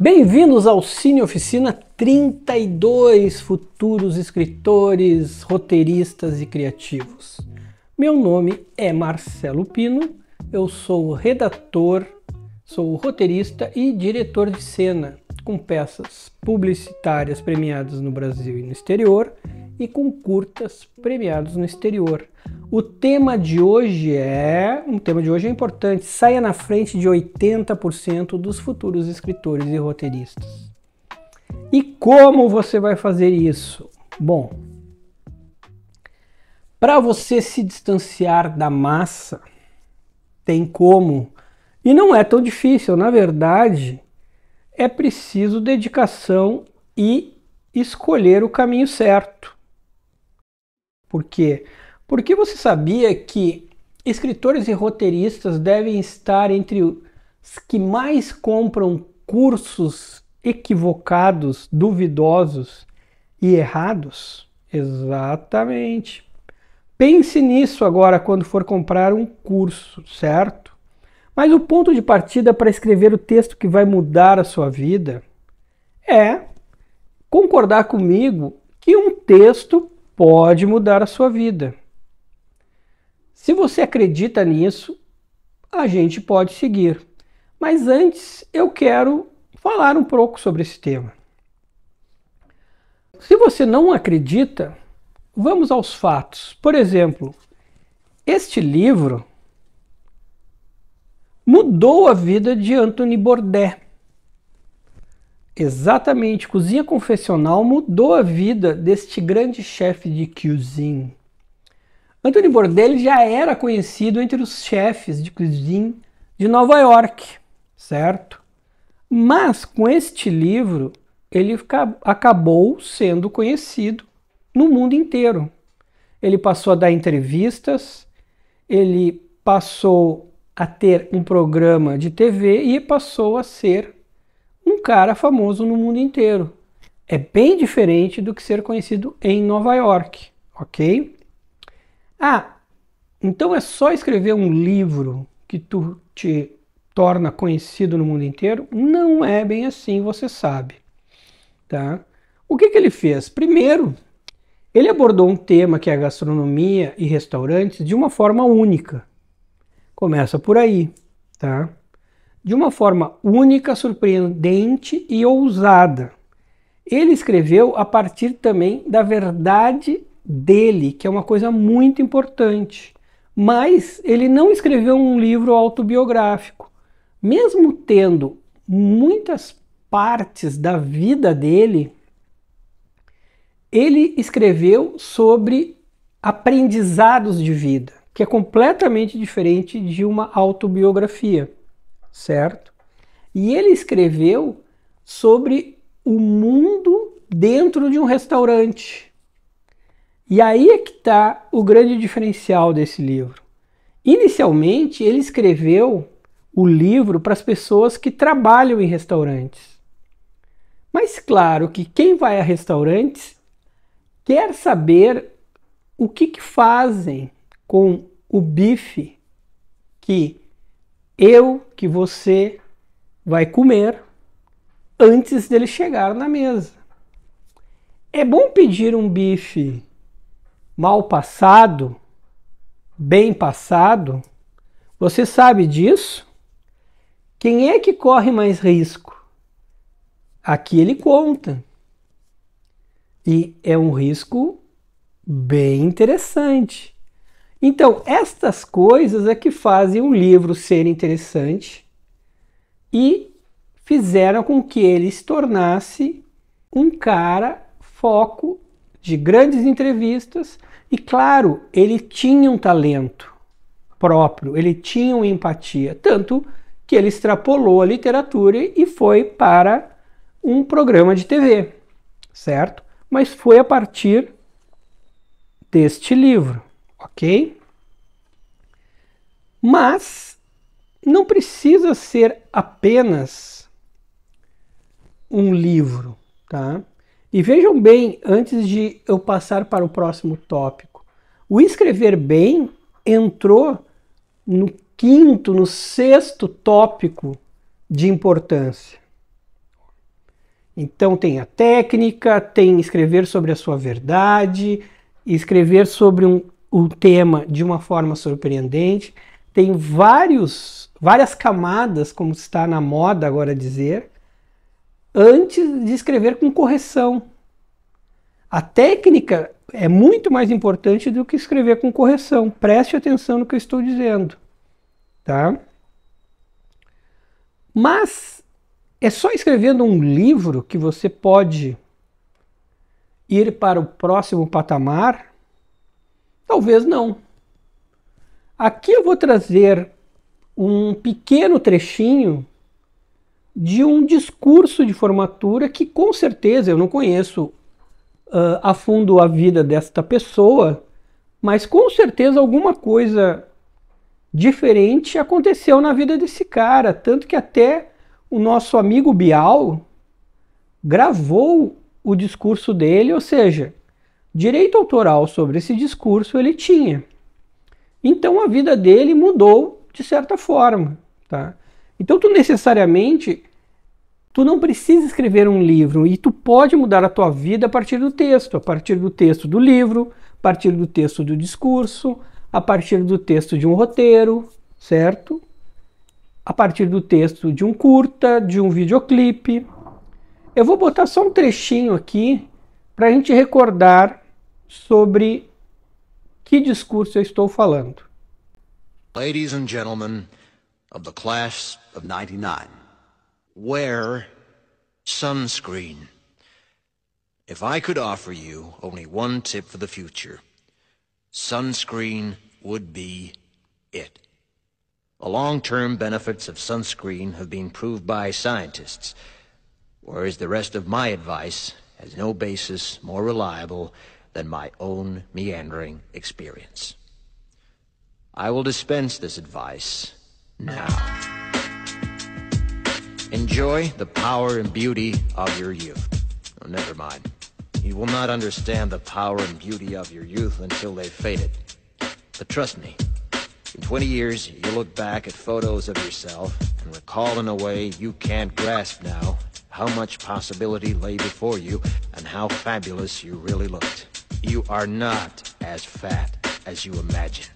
Bem-vindos ao Cine Oficina 32, futuros escritores, roteiristas e criativos. Meu nome é Marcelo Pino, eu sou redator, sou roteirista e diretor de cena, com peças publicitárias premiadas no Brasil e no exterior e com curtas premiados no exterior. O tema de hoje é importante, saia na frente de 80% dos futuros escritores e roteiristas. E como você vai fazer isso? Bom, para você se distanciar da massa, tem como, e não é tão difícil, na verdade, é preciso dedicação e escolher o caminho certo. Por quê? Porque você sabia que escritores e roteiristas devem estar entre os que mais compram cursos equivocados, duvidosos e errados? Exatamente. Pense nisso agora quando for comprar um curso, certo? Mas o ponto de partida para escrever o texto que vai mudar a sua vida é concordar comigo que um texto pode mudar a sua vida. Se você acredita nisso, a gente pode seguir. Mas antes eu quero falar um pouco sobre esse tema. Se você não acredita, vamos aos fatos. Por exemplo, este livro mudou a vida de Anthony Bourdain. Exatamente, Cozinha Confessional mudou a vida deste grande chefe de cuisine. Anthony Bourdain já era conhecido entre os chefes de cuisine de Nova York, certo? Mas com este livro ele acabou sendo conhecido no mundo inteiro. Ele passou a dar entrevistas, ele passou a ter um programa de TV e passou a ser um cara famoso no mundo inteiro. É bem diferente do que ser conhecido em Nova York, ok? Então é só escrever um livro que tu te torna conhecido no mundo inteiro? Não é bem assim, você sabe, tá? O que ele fez? Primeiro, ele abordou um tema que é a gastronomia e restaurantes de uma forma única. Começa por aí, tá? De uma forma única, surpreendente e ousada. Ele escreveu a partir também da verdade dele, que é uma coisa muito importante. Mas ele não escreveu um livro autobiográfico. Mesmo tendo muitas partes da vida dele, ele escreveu sobre aprendizados de vida, que é completamente diferente de uma autobiografia, certo? E ele escreveu sobre o mundo dentro de um restaurante. E aí é que está o grande diferencial desse livro. Inicialmente, ele escreveu o livro para as pessoas que trabalham em restaurantes. Mas claro que quem vai a restaurantes quer saber o que fazem com o bife que você vai comer antes dele chegar na mesa. É bom pedir um bife mal passado, bem passado? Você sabe disso? Quem é que corre mais risco? Aqui ele conta. E é um risco bem interessante. Então, estas coisas é que fazem um livro ser interessante e fizeram com que ele se tornasse um cara foco de grandes entrevistas. E claro, ele tinha um talento próprio, ele tinha uma empatia, tanto que ele extrapolou a literatura e foi para um programa de TV, certo? Mas foi a partir deste livro, ok? Mas não precisa ser apenas um livro, tá? E vejam bem, antes de eu passar para o próximo tópico, o escrever bem entrou no sexto tópico de importância, Então tem a técnica, tem escrever sobre a sua verdade, escrever sobre um tema de uma forma surpreendente. Tem várias camadas, como está na moda agora dizer, antes de escrever com correção. A técnica é muito mais importante do que escrever com correção. Preste atenção no que eu estou dizendo, tá? Mas é só escrevendo um livro que você pode ir para o próximo patamar? Talvez não. Aqui eu vou trazer um pequeno trechinho de um discurso de formatura que com certeza eu não conheço a fundo a vida desta pessoa, mas com certeza alguma coisa diferente aconteceu na vida desse cara, tanto que até o nosso amigo Bial gravou o discurso dele, ou seja, direito autoral sobre esse discurso ele tinha. Então a vida dele mudou de certa forma, tá? Então tu não precisa escrever um livro e tu pode mudar a tua vida a partir do texto do livro, a partir do texto do discurso, a partir do texto de um roteiro, certo? A partir do texto de um curta, de um videoclipe. Eu vou botar só um trechinho aqui para a gente recordar sobre que discurso eu estou falando. Ladies and gentlemen of the class of 99, wear sunscreen. If I could offer you only one tip for the future, sunscreen would be it. The long-term benefits of sunscreen have been proved by scientists, whereas the rest of my advice has no basis more reliable than my own meandering experience. I will dispense this advice now. Enjoy the power and beauty of your youth. Oh, never mind. You will not understand the power and beauty of your youth until they've faded. But trust me, in 20 years, you'll look back at photos of yourself and recall in a way you can't grasp now how much possibility lay before you and how fabulous you really looked. You are not as fat as you imagine.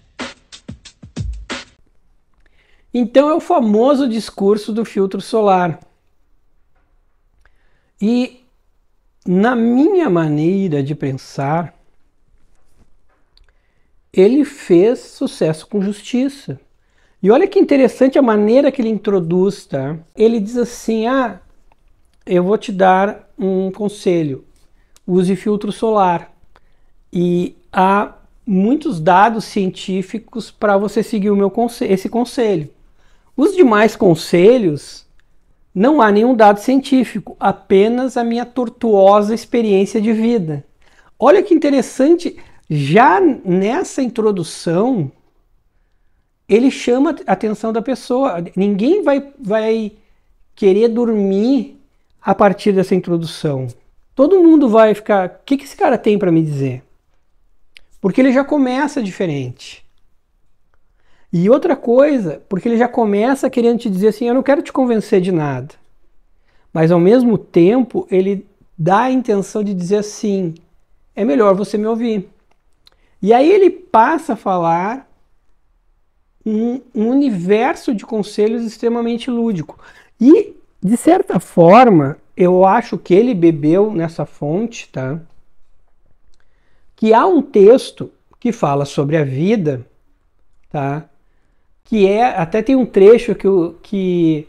Então é o famoso discurso do filtro solar. E na minha maneira de pensar, ele fez sucesso com justiça. E olha que interessante a maneira que ele introduz, tá? Ele diz assim, eu vou te dar um conselho, use filtro solar. E há muitos dados científicos para você seguir esse conselho. Os demais conselhos, não há nenhum dado científico, apenas a minha tortuosa experiência de vida. Olha que interessante, já nessa introdução, ele chama a atenção da pessoa. Ninguém vai querer dormir a partir dessa introdução. Todo mundo vai ficar, o que esse cara tem para me dizer? Porque ele já começa diferente. E outra coisa, porque ele já começa querendo te dizer assim, eu não quero te convencer de nada. Mas ao mesmo tempo, ele dá a intenção de dizer assim, é melhor você me ouvir. E aí ele passa a falar um universo de conselhos extremamente lúdico. E, de certa forma, eu acho que ele bebeu nessa fonte, tá? Que há um texto que fala sobre a vida, tá? Que até tem um trecho que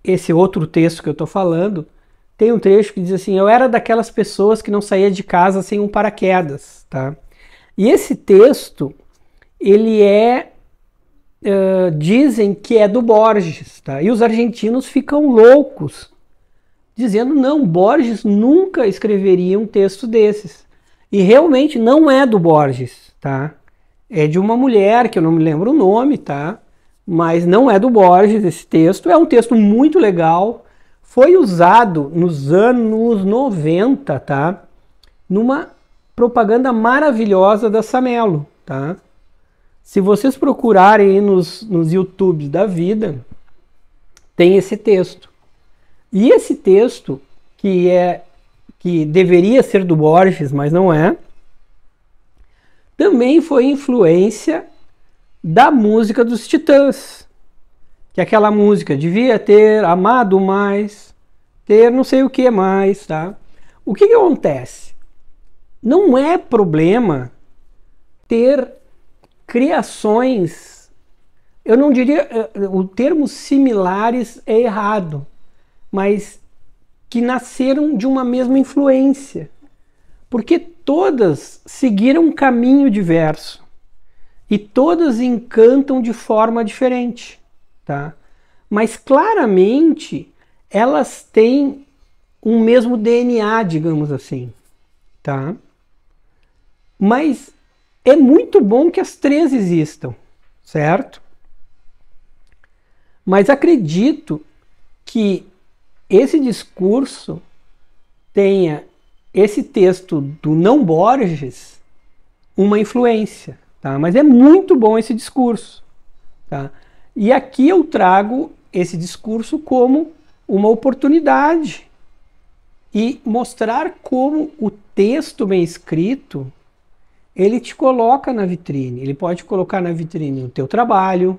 esse outro texto que eu estou falando, tem um trecho que diz assim, eu era daquelas pessoas que não saía de casa sem um paraquedas, tá? E esse texto, ele dizem que é do Borges, tá? E os argentinos ficam loucos, dizendo, não, Borges nunca escreveria um texto desses. E realmente não é do Borges, tá? É de uma mulher, que eu não me lembro o nome, tá? Mas não é do Borges esse texto. É um texto muito legal. Foi usado nos anos 90, tá? Numa propaganda maravilhosa da Samelo, tá? Se vocês procurarem aí nos YouTubes da vida, tem esse texto. E esse texto que deveria ser do Borges, mas não é, também foi influência da música dos Titãs, que é aquela música devia ter amado mais, ter não sei o que mais, tá? O que acontece? Não é problema ter criações, eu não diria, o termo similares é errado, mas que nasceram de uma mesma influência, porque todas seguiram um caminho diverso e todas encantam de forma diferente, tá? Mas claramente elas têm um mesmo DNA, digamos assim, tá? Mas é muito bom que as três existam, certo? Mas acredito que esse discurso tenha, esse texto do não Borges, uma influência, tá? Mas é muito bom esse discurso, tá? E aqui eu trago esse discurso como uma oportunidade e mostrar como o texto bem escrito, ele te coloca na vitrine. Ele pode colocar na vitrine o teu trabalho,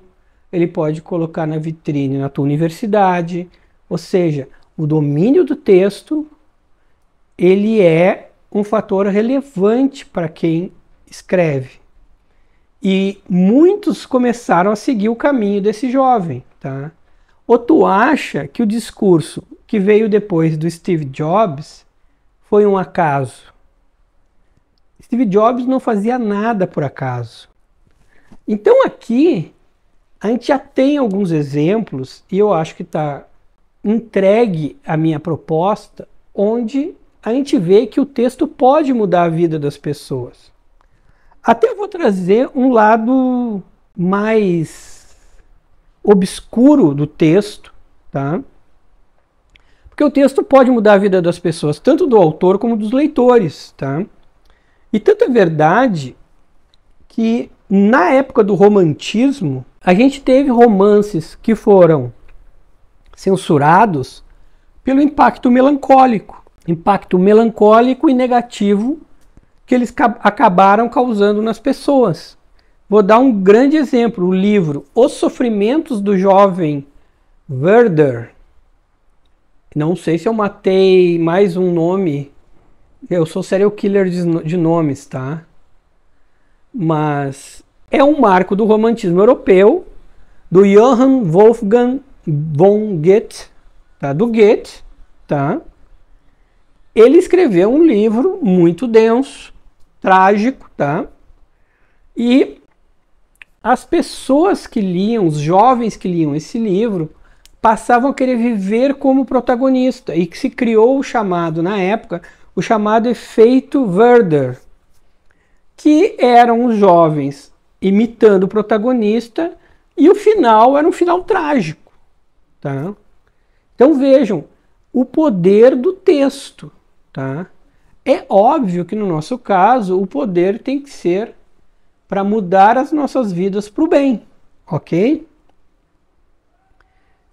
ele pode colocar na vitrine na tua universidade, ou seja, o domínio do texto, ele é um fator relevante para quem escreve. E muitos começaram a seguir o caminho desse jovem, tá? Ou tu acha que o discurso que veio depois do Steve Jobs foi um acaso? Steve Jobs não fazia nada por acaso. Então aqui a gente já tem alguns exemplos e eu acho que está entregue a minha proposta, onde a gente vê que o texto pode mudar a vida das pessoas. Até eu vou trazer um lado mais obscuro do texto, tá? Porque o texto pode mudar a vida das pessoas, tanto do autor como dos leitores, tá? E tanto é verdade que na época do romantismo, a gente teve romances que foram censurados pelo impacto melancólico e negativo que eles acabaram causando nas pessoas. Vou dar um grande exemplo, o livro Os Sofrimentos do Jovem Werther. Não sei se eu matei mais um nome, eu sou serial killer de nomes, tá? Mas é um marco do romantismo europeu, do Johann Wolfgang von Goethe, tá? Do Goethe, tá? Ele escreveu um livro muito denso, trágico, tá? E as pessoas que liam, os jovens que liam esse livro, passavam a querer viver como protagonista, e que se criou o chamado, na época, o chamado efeito Werther, que eram os jovens imitando o protagonista, e o final era um final trágico, tá? Então vejam, o poder do texto, tá? É óbvio que no nosso caso, o poder tem que ser para mudar as nossas vidas para o bem, ok?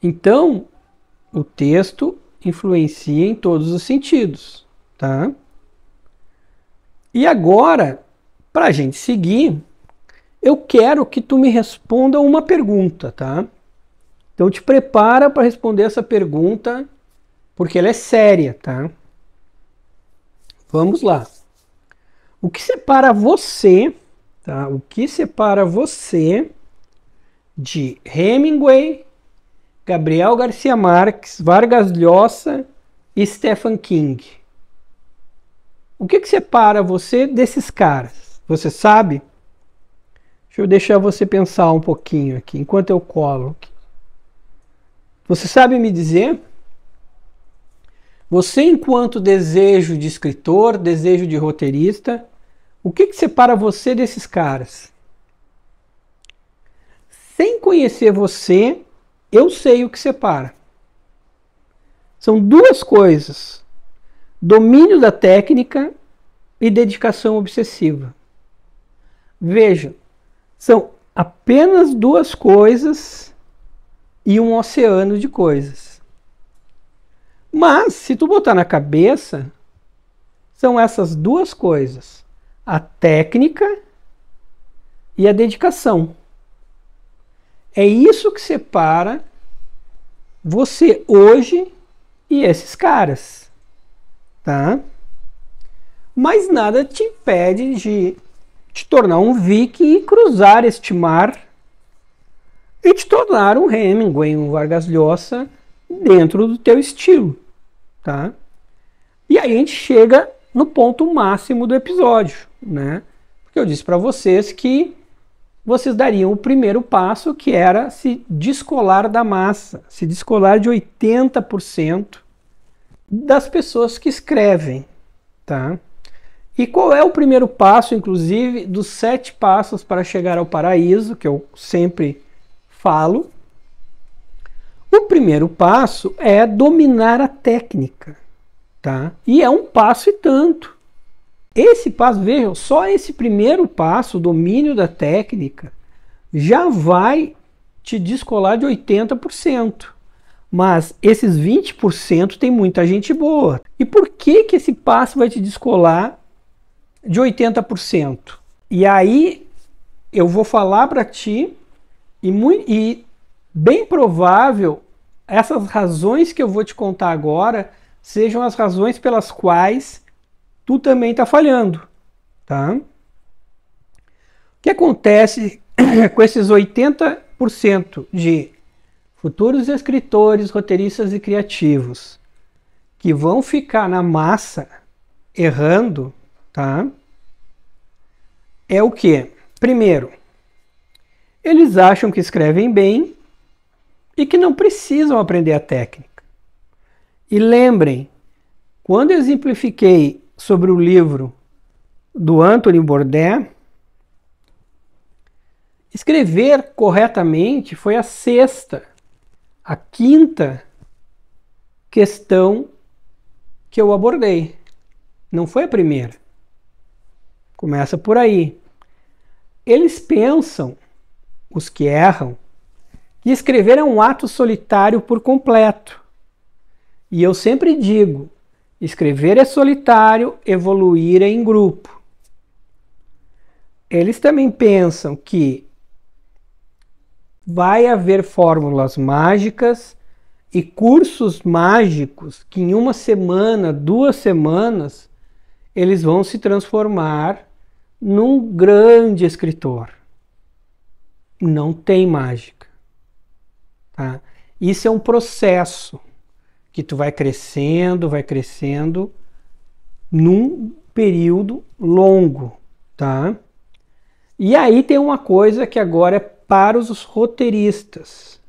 Então, o texto influencia em todos os sentidos, tá? E agora, para a gente seguir, eu quero que tu me responda uma pergunta, tá? Então te prepara para responder essa pergunta, porque ela é séria, tá? Vamos lá. O que separa você, tá? O que separa você de Hemingway, Gabriel Garcia Marques, Vargas Llosa e Stephen King? O que separa você desses caras? Você sabe? Deixa eu deixar você pensar um pouquinho aqui, enquanto eu colo aqui. Você sabe me dizer? Você, enquanto desejo de escritor, desejo de roteirista, o que separa você desses caras? Sem conhecer você, eu sei o que separa. São duas coisas: domínio da técnica e dedicação obsessiva. Veja, são apenas duas coisas e um oceano de coisas. Mas, se tu botar na cabeça, são essas duas coisas, a técnica e a dedicação. É isso que separa você hoje e esses caras, tá? Mas nada te impede de te tornar um viking e cruzar este mar e te tornar um Hemingway, um Vargas Llosa dentro do teu estilo, tá? E aí a gente chega no ponto máximo do episódio, né? Porque eu disse para vocês que vocês dariam o primeiro passo, que era se descolar da massa, se descolar de 80% das pessoas que escrevem, tá? E qual é o primeiro passo, inclusive, dos 7 passos para chegar ao paraíso, que eu sempre falo? O primeiro passo é dominar a técnica, tá? E é um passo e tanto. Esse passo, vejam, só esse primeiro passo, o domínio da técnica, já vai te descolar de 80%. Mas esses 20% tem muita gente boa. E por que que esse passo vai te descolar de 80%? E aí eu vou falar para ti, e bem provável essas razões que eu vou te contar agora sejam as razões pelas quais tu também está falhando, tá? O que acontece com esses 80% de futuros escritores, roteiristas e criativos que vão ficar na massa errando, tá? É o quê? Primeiro, eles acham que escrevem bem e que não precisam aprender a técnica. E lembrem, quando eu exemplifiquei sobre o livro do Anthony Bourdain, escrever corretamente foi a 6ª, a 5ª questão que eu abordei. Não foi a primeira. Começa por aí. Eles pensam, os que erram, que escrever é um ato solitário por completo. E eu sempre digo, escrever é solitário, evoluir é em grupo. Eles também pensam que vai haver fórmulas mágicas e cursos mágicos que em 1 semana, 2 semanas, eles vão se transformar num grande escritor. Não tem mágica, tá? Isso é um processo que tu vai crescendo num período longo, tá? E aí tem uma coisa que agora é para os roteiristas.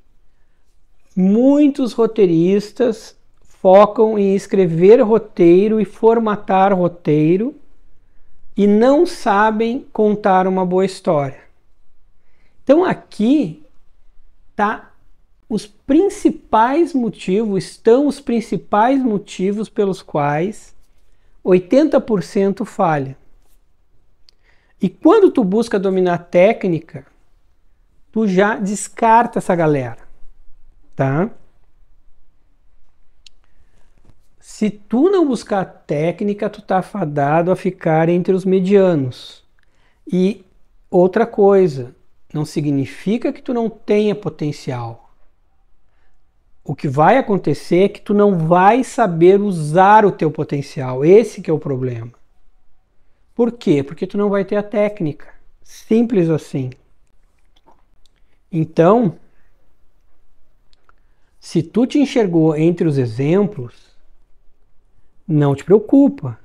Muitos roteiristas focam em escrever roteiro e formatar roteiro e não sabem contar uma boa história. Então aqui estão os principais motivos pelos quais 80% falha. E quando tu busca dominar a técnica, tu já descarta essa galera, tá? Se tu não buscar técnica, tu tá fadado a ficar entre os medianos. E outra coisa, não significa que tu não tenha potencial. O que vai acontecer é que tu não vai saber usar o teu potencial. Esse que é o problema. Por quê? Porque tu não vai ter a técnica. Simples assim. Então, se tu te enxergou entre os exemplos, não te preocupa.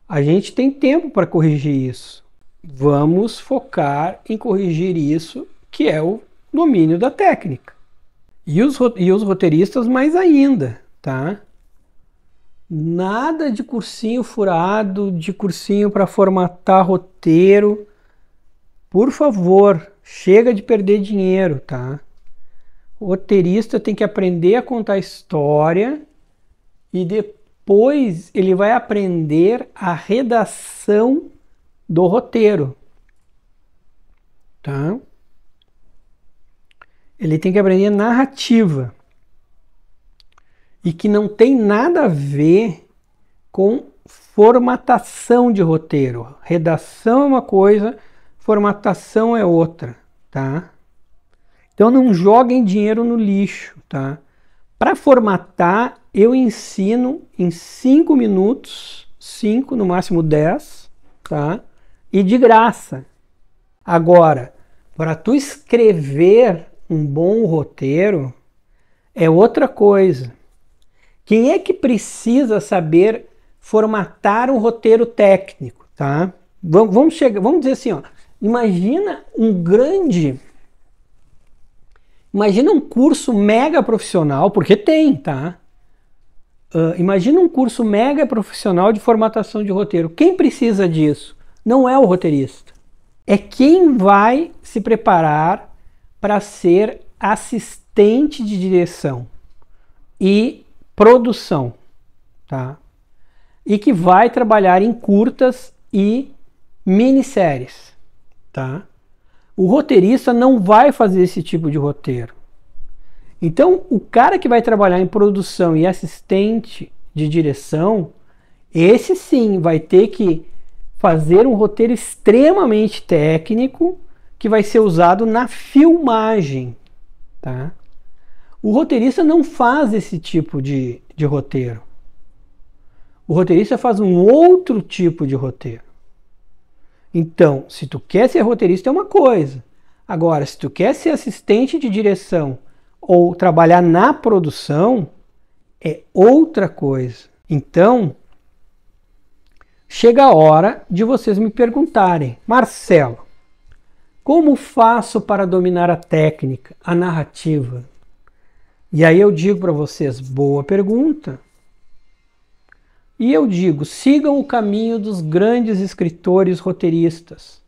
A gente tem tempo para corrigir isso. Vamos focar em corrigir isso, que é o domínio da técnica. E os roteiristas mais ainda, tá? Nada de cursinho furado, de cursinho para formatar roteiro. Por favor, chega de perder dinheiro, tá? O roteirista tem que aprender a contar história e depois ele vai aprender a redação do roteiro, tá? Ele tem que aprender narrativa. e que não tem nada a ver com formatação de roteiro. Redação é uma coisa, formatação é outra, tá? Então não joguem dinheiro no lixo, tá? Para formatar, eu ensino em 5 minutos, 5, no máximo 10, tá? E de graça. Agora, para tu escrever um bom roteiro, é outra coisa. Quem é que precisa saber formatar um roteiro técnico, tá? Vamos dizer assim, ó, imagina um curso mega profissional, porque tem, tá? Imagina um curso mega profissional de formatação de roteiro. Quem precisa disso? Não é o roteirista. É quem vai se preparar para ser assistente de direção e produção, tá? E que vai trabalhar em curtas e minisséries, tá? O roteirista não vai fazer esse tipo de roteiro. Então, o cara que vai trabalhar em produção e assistente de direção, esse sim vai ter que fazer um roteiro extremamente técnico que vai ser usado na filmagem, tá? O roteirista não faz esse tipo de roteiro. O roteirista faz um outro tipo de roteiro. Então, se tu quer ser roteirista é uma coisa. Agora, se tu quer ser assistente de direção ou trabalhar na produção, é outra coisa. Então, chega a hora de vocês me perguntarem: Marcelo, como faço para dominar a técnica, a narrativa? E aí eu digo para vocês: boa pergunta. E eu digo: sigam o caminho dos grandes escritores roteiristas.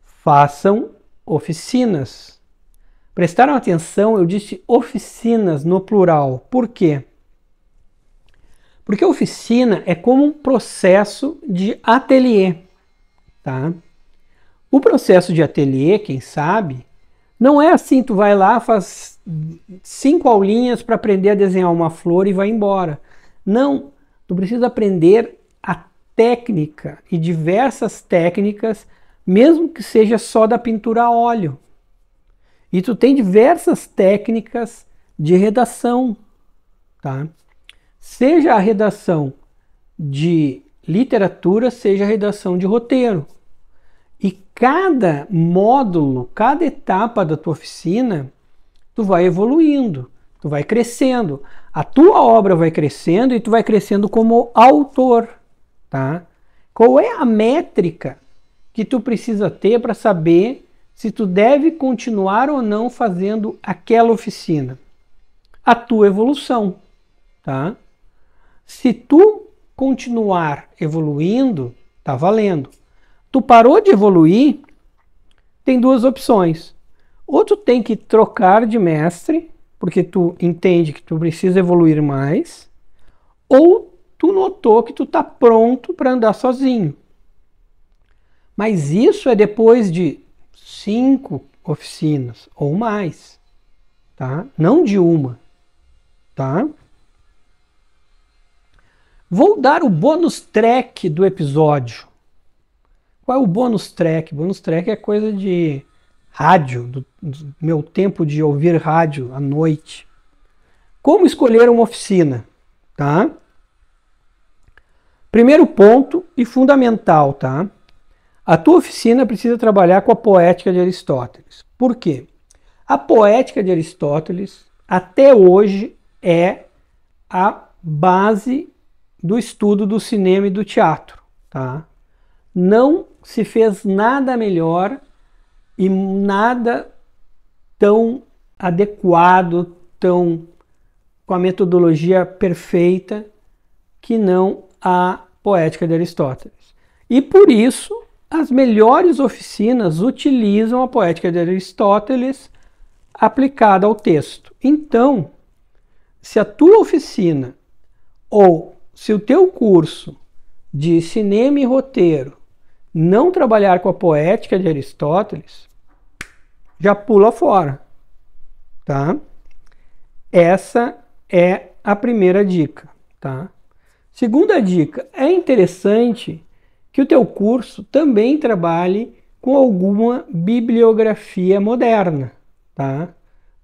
Façam oficinas. Prestaram atenção? Eu disse oficinas no plural. Por quê? Porque oficina é como um processo de ateliê, tá? O processo de ateliê, quem sabe, não é assim, tu vai lá, faz 5 aulinhas para aprender a desenhar uma flor e vai embora. Não, tu precisa aprender a técnica e diversas técnicas, mesmo que seja só da pintura a óleo. E tu tem diversas técnicas de redação, tá? Seja a redação de literatura, seja a redação de roteiro. E cada módulo, cada etapa da tua oficina, tu vai evoluindo, tu vai crescendo. A tua obra vai crescendo e tu vai crescendo como autor, tá? Qual é a métrica que tu precisa ter para saber se tu deve continuar ou não fazendo aquela oficina? A tua evolução, tá? Se tu continuar evoluindo, tá valendo. Tu parou de evoluir, tem duas opções. Ou tu tem que trocar de mestre, porque tu entende que tu precisa evoluir mais, ou tu notou que tu tá pronto para andar sozinho. Mas isso é depois de 5 oficinas ou mais, tá? Não de uma, tá? Vou dar o bônus track do episódio. Qual é o bônus track? Bônus track é coisa de rádio, do meu tempo de ouvir rádio à noite. Como escolher uma oficina, tá? Primeiro ponto e fundamental, tá? A tua oficina precisa trabalhar com a poética de Aristóteles. Por quê? A poética de Aristóteles, até hoje, é a base do estudo do cinema e do teatro, tá? Não se fez nada melhor e nada tão adequado, tão com a metodologia perfeita que não a poética de Aristóteles. E por isso as melhores oficinas utilizam a poética de Aristóteles aplicada ao texto. Então, se a tua oficina ou se o teu curso de cinema e roteiro não trabalhar com a poética de Aristóteles, já pula fora, tá? Essa é a primeira dica, tá? Segunda dica, é interessante que o teu curso também trabalhe com alguma bibliografia moderna, tá?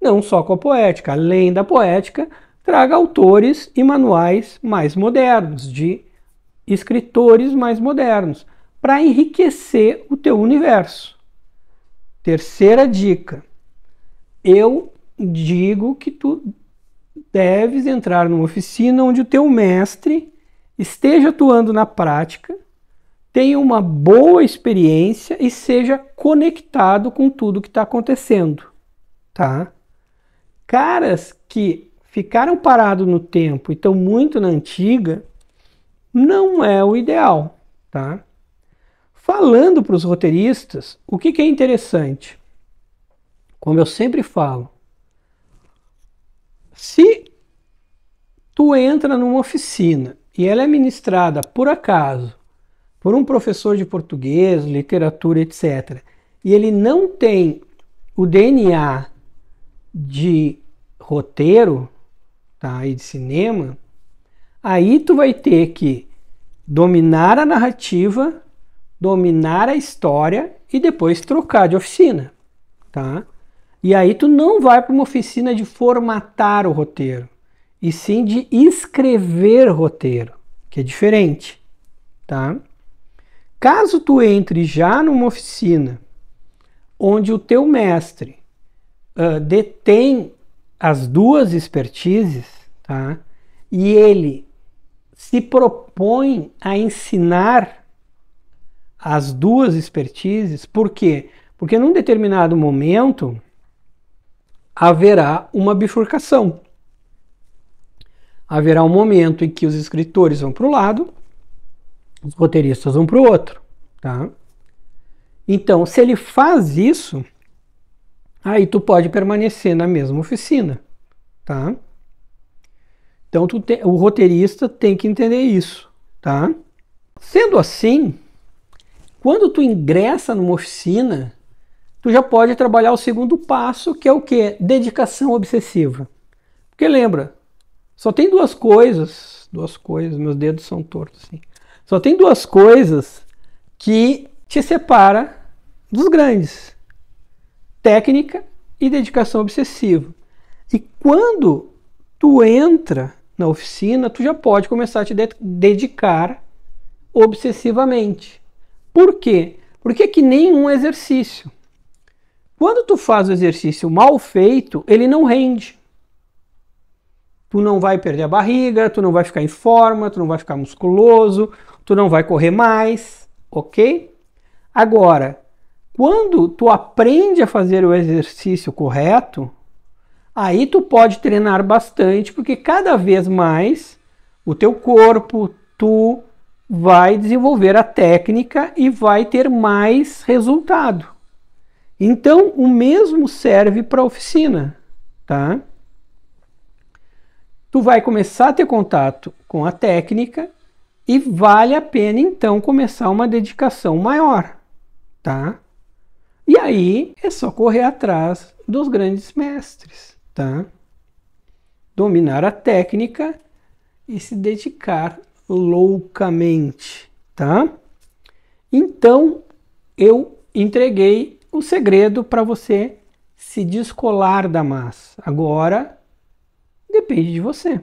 Não só com a poética, além da poética, traga autores e manuais mais modernos, de escritores mais modernos, para enriquecer o teu universo. Terceira dica, eu digo que tu deves entrar numa oficina onde o teu mestre esteja atuando na prática, tenha uma boa experiência e seja conectado com tudo que está acontecendo, tá? Caras que ficaram parados no tempo e estão muito na antiga, não é o ideal, tá? Falando para os roteiristas, o que é interessante? Como eu sempre falo, se tu entra numa oficina e ela é ministrada por acaso por um professor de português, literatura, etc., e ele não tem o DNA de roteiro, tá, e de cinema, aí tu vai ter que dominar a narrativa, dominar a história e depois trocar de oficina, tá? E aí tu não vai para uma oficina de formatar o roteiro, e sim de escrever roteiro, que é diferente, tá? Caso tu entre já numa oficina onde o teu mestre detém as duas expertises, tá? E ele se propõe a ensinar as duas expertises, por quê? Porque num determinado momento haverá uma bifurcação. Haverá um momento em que os escritores vão para o lado, os roteiristas vão para o outro, tá? Então, se ele faz isso, aí tu pode permanecer na mesma oficina, tá? Então, o roteirista tem que entender isso, tá? Sendo assim, quando tu ingressa numa oficina, tu já pode trabalhar o segundo passo, que é o quê? Dedicação obsessiva. Porque lembra, só tem duas coisas, meus dedos são tortos assim. Só tem duas coisas que te separa dos grandes: técnica e dedicação obsessiva. E quando tu entra na oficina, tu já pode começar a te dedicar obsessivamente. Por quê? Porque é que nem um exercício. Quando tu faz o exercício mal feito, ele não rende. Tu não vai perder a barriga, tu não vai ficar em forma, tu não vai ficar musculoso, tu não vai correr mais, ok? Agora, quando tu aprende a fazer o exercício correto, aí tu pode treinar bastante, porque cada vez mais o teu corpo, tu vai desenvolver a técnica e vai ter mais resultado. Então, o mesmo serve para a oficina, tá? Tu vai começar a ter contato com a técnica e vale a pena então começar uma dedicação maior, tá? E aí é só correr atrás dos grandes mestres, tá? Dominar a técnica e se dedicar loucamente, tá? Então eu entreguei o segredo para você se descolar da massa. Agora depende de você.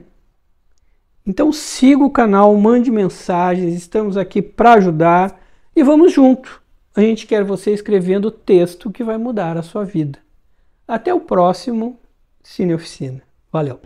Então siga o canal, mande mensagens, estamos aqui para ajudar e vamos junto. A gente quer você escrevendo o texto que vai mudar a sua vida. Até o próximo Cine Oficina. Valeu!